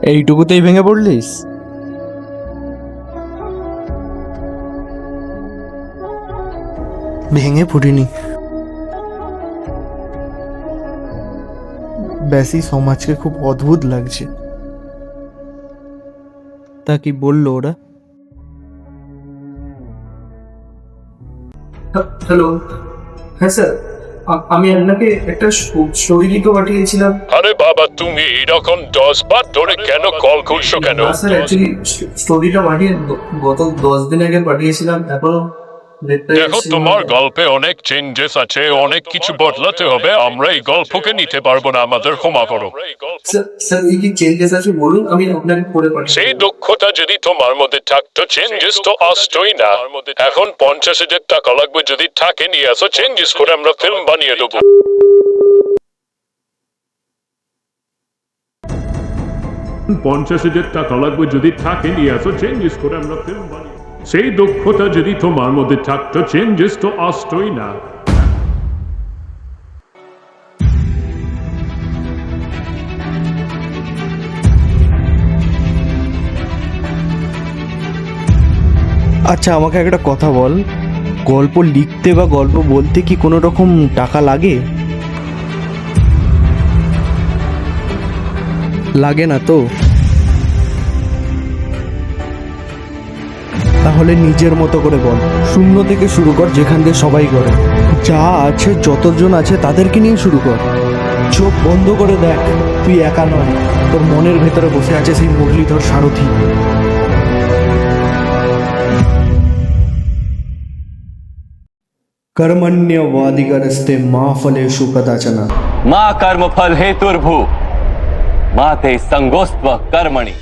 এইটুকুতেই ভেঙে পড়লিস? ভেঙে পড়িনি, ব্যাসই সমাজকে খুব অদ্ভুত লাগছে। তা কি বললো ওরা? হ্যালো, হ্যাঁ স্যার, আমি আপনাকে একটা স্টোরি লিখে পাঠিয়েছিলাম। আরে বাবা, তুমি এরকম 10 বার ধরে কেন কল করছো কেন? না স্যার, অ্যাকচুয়ালি স্টোরিটা গত 10 দিন আগে পাঠিয়েছিলাম, এখনো দেখো, তোমার গল্পে অনেক চেঞ্জেস আছে, অনেক কিছু বদলাতে হবে। আমরা এই গল্পকে নিতে পারবো না, আমাদের ক্ষমা করো। স্যার এই কি চেঞ্জেস আছে বলুন, আমি আপনাকে পরে পাঠিয়ে সেই দক্ষতা যদি তোমার মধ্যে থাকতো, চেঞ্জেস তো আসতোই না। এখন 50,000 টাকা লাগবে, যদি থাকে নিয়ে আসো, চেঞ্জেস করে আমরা ফিল্ম বানিয়ে দেবো। 50,000 টাকা লাগবে, যদি থাকে নিয়ে আসো, চেঞ্জেস করে আমরা ফিল্ম বানিয়ে। সেই দক্ষতা যদি তোমার মধ্যে থাকতো, চেঞ্জেস তো আসতোই না। আচ্ছা, আমাকে একটা কথা বল, গল্প লিখতে বা গল্প বলতে কি কোনো রকম টাকা লাগে? লাগে না তো? তাহলে নিজের মতো করে বল, শূন্য থেকে শুরু কর, যেখান দিয়ে সবাই করে। যা আছে, যতজন আছে তাদেরকে নিয়ে শুরু কর। চোখ বন্ধ করে দেখ, তুই একা নয়, তোর মনের ভেতরে বসে আছে সেই মুরলীধর সারথি। कर्मण्यवाधिकारस्ते मा फलेषु कदाचन। मा कर्मफल हेतुर्भु मा ते संगोस्त्व कर्मणि।